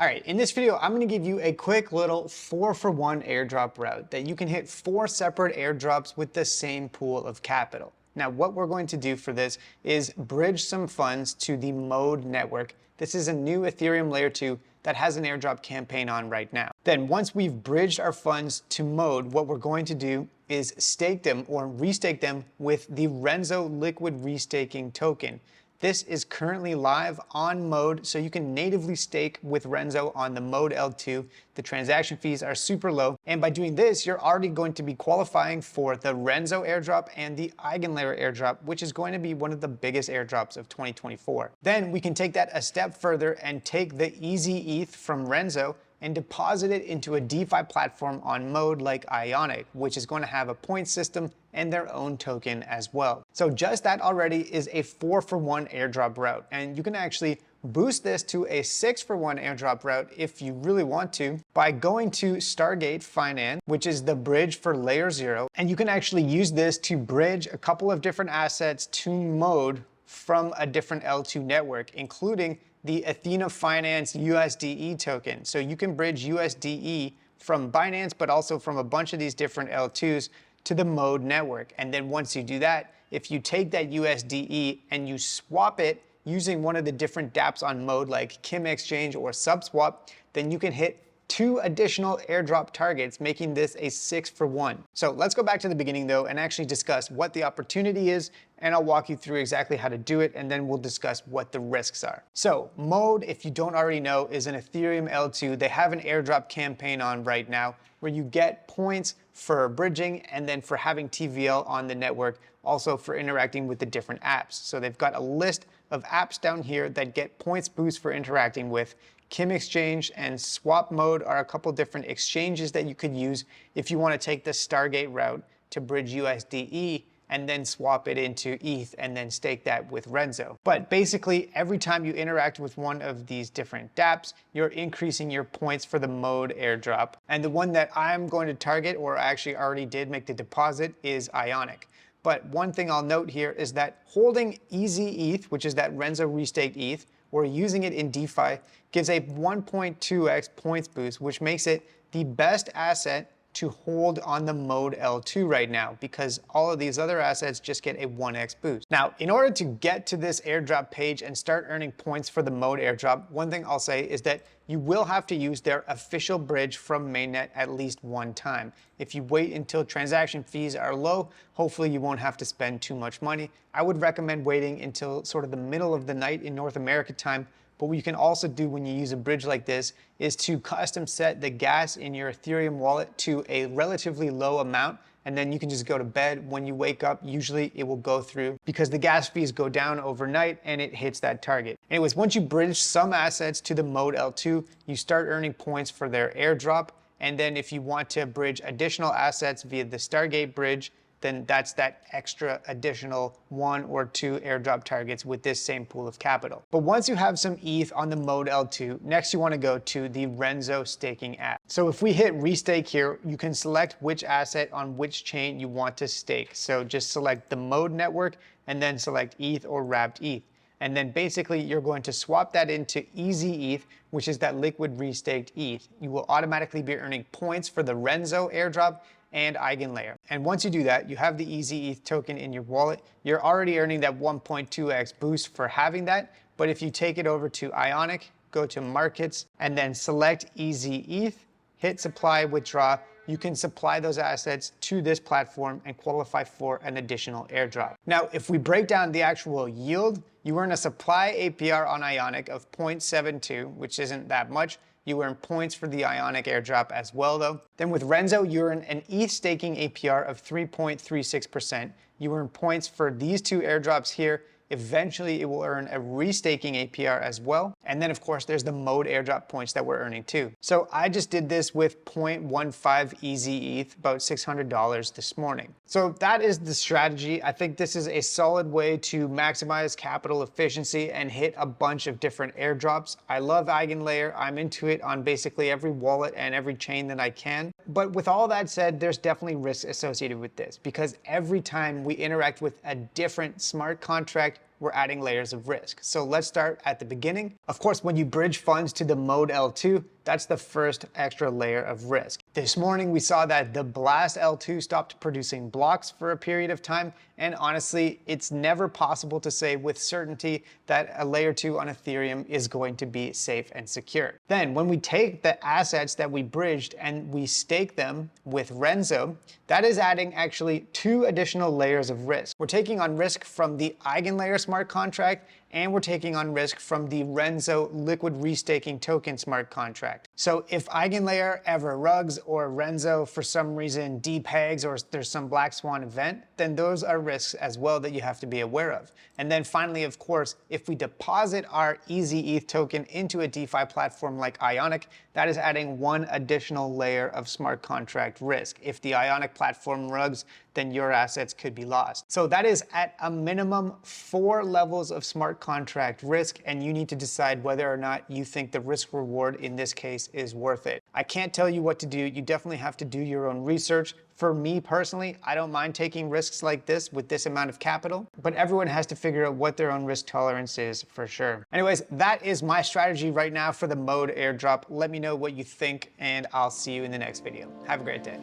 All right, in this video, I'm gonna give you a quick little 4-for-1 airdrop route that you can hit 4 separate airdrops with the same pool of capital. Now, what we're going to do for this is bridge some funds to the Mode network. This is a new Ethereum layer 2 that has an airdrop campaign on right now. Then once we've bridged our funds to Mode, what we're going to do is stake them or restake them with the Renzo liquid restaking token. This is currently live on Mode, so you can natively stake with Renzo on the Mode L2. The transaction fees are super low, and by doing this, you're already going to be qualifying for the Renzo airdrop and the EigenLayer airdrop, which is going to be one of the biggest airdrops of 2024. Then we can take that a step further and take the ezETH from Renzo and deposit it into a DeFi platform on Mode like Ionic, which is going to have a point system and their own token as well. So just that already is a 4-for-1 airdrop route, and you can actually boost this to a 6-for-1 airdrop route if you really want to by going to Stargate Finance, which is the bridge for layer 0, and you can actually use this to bridge a couple of different assets to Mode from a different L2 network, including the Athena Finance USDE token. So you can bridge USDE from Binance, but also from a bunch of these different L2s to the Mode network. And then once you do that, if you take that USDE and you swap it using one of the different dApps on Mode like Kim Exchange or SubSwap, then you can hit 2 additional airdrop targets, making this a 6-for-1. So let's go back to the beginning though and actually discuss what the opportunity is, and I'll walk you through exactly how to do it, and then we'll discuss what the risks are. So Mode, if you don't already know, is an Ethereum L2. They have an airdrop campaign on right now where you get points for bridging and then for having TVL on the network, also for interacting with the different apps. So they've got a list of apps down here that get points boost for interacting with. Kim Exchange and Swap Mode are a couple different exchanges that you could use if you want to take the Stargate route to bridge USDE and then swap it into ETH and then stake that with Renzo. But basically, every time you interact with one of these different dApps, you're increasing your points for the Mode airdrop. And the one that I'm going to target, or actually already did make the deposit, is Ionic. But one thing I'll note here is that holding ezETH, which is that Renzo restaked ETH, or using it in DeFi, gives a 1.2x points boost, which makes it the best asset to hold on the Mode L2 right now, because all of these other assets just get a 1x boost. Now, in order to get to this airdrop page and start earning points for the Mode airdrop, one thing I'll say is that you will have to use their official bridge from mainnet at least one time. If you wait until transaction fees are low, hopefully you won't have to spend too much money. I would recommend waiting until sort of the middle of the night in North America time. But what you can also do when you use a bridge like this is to custom set the gas in your Ethereum wallet to a relatively low amount, and then you can just go to bed. When you wake up, usually it will go through because the gas fees go down overnight and it hits that target. Anyways, once you bridge some assets to the Mode L2, you start earning points for their airdrop. And then if you want to bridge additional assets via the Stargate bridge, then that's that extra additional 1 or 2 airdrop targets with this same pool of capital. But once you have some ETH on the Mode L2, next you want to go to the Renzo staking app. So if we hit restake here, you can select which asset on which chain you want to stake. So just select the Mode network and then select ETH or wrapped ETH. And then basically you're going to swap that into ezETH, which is that liquid restaked ETH. You will automatically be earning points for the Renzo airdrop and EigenLayer. And once you do that, you have the ezETH token in your wallet. You're already earning that 1.2x boost for having that. But if you take it over to Ionic, go to markets, and then select ezETH, hit supply withdraw, you can supply those assets to this platform and qualify for an additional airdrop. Now, if we break down the actual yield, you earn a supply APR on Ionic of 0.72, which isn't that much. You earn points for the Ionic airdrop as well though. Then with Renzo, you earn an ETH staking APR of 3.36%. You earn points for these 2 airdrops here. Eventually, it will earn a restaking APR as well. And then, of course, there's the Mode airdrop points that we're earning too. So I just did this with 0.15 ezETH, about $600 this morning. So that is the strategy. I think this is a solid way to maximize capital efficiency and hit a bunch of different airdrops. I love EigenLayer. I'm into it on basically every wallet and every chain that I can. But with all that said, there's definitely risks associated with this, because every time we interact with a different smart contract we're adding layers of risk. So let's start at the beginning. Of course, when you bridge funds to the mode L2, that's the first extra layer of risk. This morning, we saw that the Blast L2 stopped producing blocks for a period of time. And honestly, it's never possible to say with certainty that a layer 2 on Ethereum is going to be safe and secure. Then when we take the assets that we bridged and we stake them with Renzo, that is adding actually 2 additional layers of risk. We're taking on risk from the EigenLayer smart contract, and we're taking on risk from the Renzo liquid restaking token smart contract. So if EigenLayer ever rugs or Renzo for some reason depegs or there's some black swan event, then those are risks as well that you have to be aware of. And then finally, of course, if we deposit our ezETH token into a DeFi platform like Ionic, that is adding 1 additional layer of smart contract risk. If the Ionic platform rugs, then your assets could be lost. So that is at a minimum 4 levels of smart contract risk, and you need to decide whether or not you think the risk reward in this case is worth it. I can't tell you what to do. You definitely have to do your own research. For me personally, I don't mind taking risks like this with this amount of capital, but everyone has to figure out what their own risk tolerance is for sure. Anyways, that is my strategy right now for the mode airdrop. Let me know what you think, and I'll see you in the next video. Have a great day.